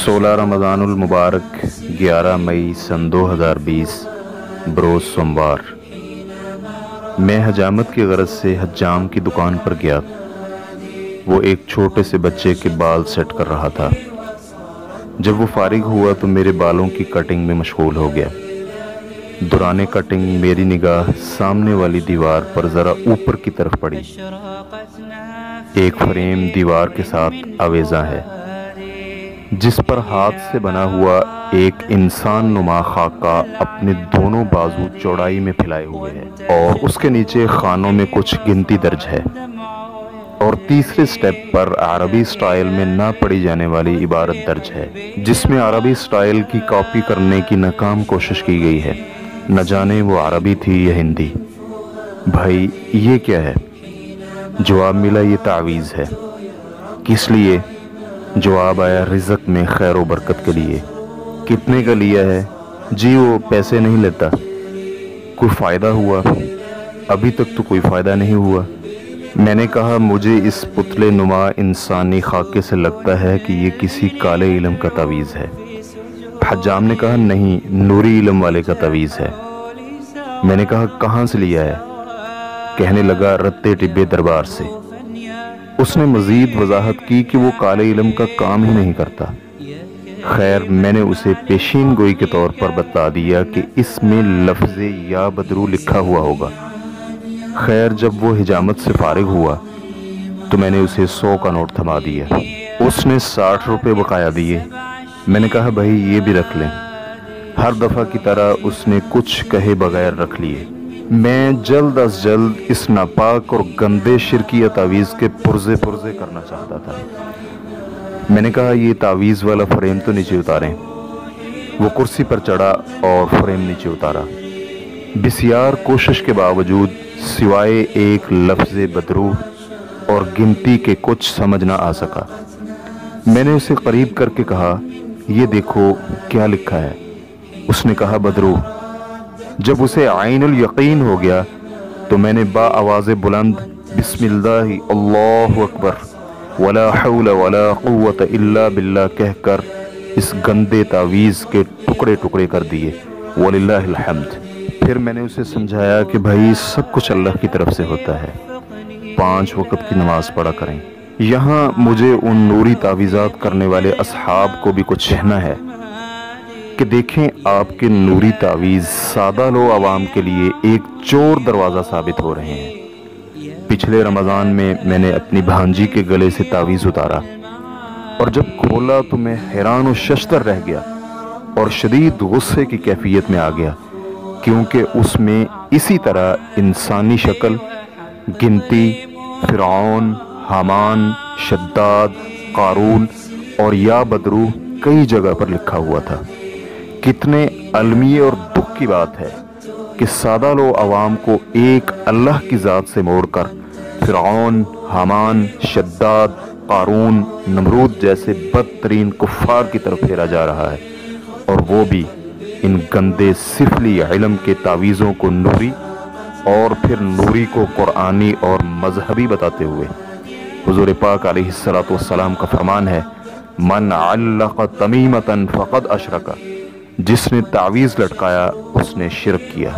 16 رمضان المبارک 11 مئی سن 2020 بروز سوموار۔ میں حجامت کی غرض سے حجام کی دکان پر گیا۔ وہ ایک چھوٹے سے بچے کے بال سیٹ کر رہا تھا۔ جب وہ فارغ ہوا تو میرے بالوں کی کٹنگ میں مشغول ہو گیا۔ دوران کٹنگ میری نگاہ سامنے والی دیوار پر ذرا اوپر کی طرف پڑی۔ ایک فریم دیوار کے ساتھ آویزاں ہے، جس پر ہاتھ سے بنا ہوا ایک انسان نما خاکہ اپنے دونوں بازو چوڑائی میں پھیلائے ہوئے ہے، اور اس کے نیچے خانوں میں کچھ گنتی درج ہے، اور تیسرے سٹیپ پر عربی سٹائل میں نہ پڑھی جانے والی عبارت درج ہے، جس میں عربی سٹائل کی کاپی کرنے کی ناکام کوشش کی گئی ہے۔ نہ جانے وہ عربی تھی یا ہندی۔ بھائی یہ کیا ہے؟ جواب ملا یہ تعویذ ہے۔ کس لیے؟ جواب آیا رزق میں خیر و برکت کے لیے۔ کتنے کا لیا ہے؟ جی وہ پیسے نہیں لیتا۔ کوئی فائدہ ہوا؟ ابھی تک تو کوئی فائدہ نہیں ہوا۔ میں نے کہا مجھے اس پتلے نما انسانی خاکے سے لگتا ہے کہ یہ کسی کالے علم کا تعویذ ہے۔ حجام نے کہا نہیں، نوری علم والے کا تعویذ ہے۔ میں نے کہا کہاں سے لیا ہے؟ کہنے لگا رتے ٹبے دربار سے۔ اس نے مزید وضاحت کی کہ وہ کالے علم کا کام ہی نہیں کرتا۔ خیر میں نے اسے پیشین گوئی کے طور پر بتا دیا کہ اس میں لفظ یا بدرو لکھا ہوا ہوگا۔ خیر جب وہ حجامت سے فارغ ہوا تو میں نے اسے 100 کا نوٹ تھما دیا۔ اس نے 60 روپے بقایا دیے۔ میں نے کہا بھائی یہ بھی رکھ لیں۔ ہر دفعہ کی طرح اس نے کچھ کہے بغیر رکھ لیے۔ میں جلد از جلد اس ناپاک اور گندے شرکیہ تعویذ کے پرزے کرنا چاہتا تھا۔ میں نے کہا یہ تعویذ والا فریم تو نیچے اتاریں۔ وہ کرسی پر چڑھا اور فریم نیچے اتارا۔ بسیار کوشش کے باوجود سوائے ایک لفظ بدرو اور گنتی کے کچھ سمجھ نہ آ سکا۔ میں نے اسے قریب کر کے کہا یہ دیکھو کیا لکھا ہے۔ اس نے کہا بدرو۔ جب اسے عین الیقین ہو گیا تو میں نے با آواز بلند بسم اللہ اللہ اکبر ولا حول ولا قوت الا باللہ کہہ کر اس گندے تعویذ کے ٹکڑے ٹکڑے کر دیے۔ وللہ الحمد۔ پھر میں نے اسے سمجھایا کہ بھائی سب کچھ اللہ کی طرف سے ہوتا ہے، 5 وقت کی نماز پڑھا کریں۔ یہاں مجھے ان نوری تعویذات کرنے والے اصحاب کو بھی کچھ کہنا ہے کہ دیکھیں آپ کے نوری تعویذ سادہ لو عوام کے لیے ایک چور دروازہ ثابت ہو رہے ہیں۔ پچھلے رمضان میں میں نے اپنی بھانجی کے گلے سے تعویذ اتارا، اور جب کھولا تو میں حیران و ششدر رہ گیا اور شدید غصے کی کیفیت میں آ گیا، کیونکہ اس میں اسی طرح انسانی شکل، گنتی، فرعون، حامان، شداد، قارون اور یا بدرو کئی جگہ پر لکھا ہوا تھا۔ کتنے المیہ اور دکھ کی بات ہے کہ سادہ لو عوام کو ایک اللہ کی ذات سے موڑ کر فرعون، حامان، شداد، قارون، نمرود جیسے بدترین کفار کی طرف پھیرا جا رہا ہے، اور وہ بھی ان گندے سفلی علم کے تعویذوں کو نوری اور پھر نوری کو قرآنی اور مذہبی بتاتے ہوئے۔ حضور پاک علیہ الصلوۃ والسلام کا فرمان ہے من علق تمیمۃ فقد اشرک، جس نے تعویذ لٹکایا اس نے شرک کیا۔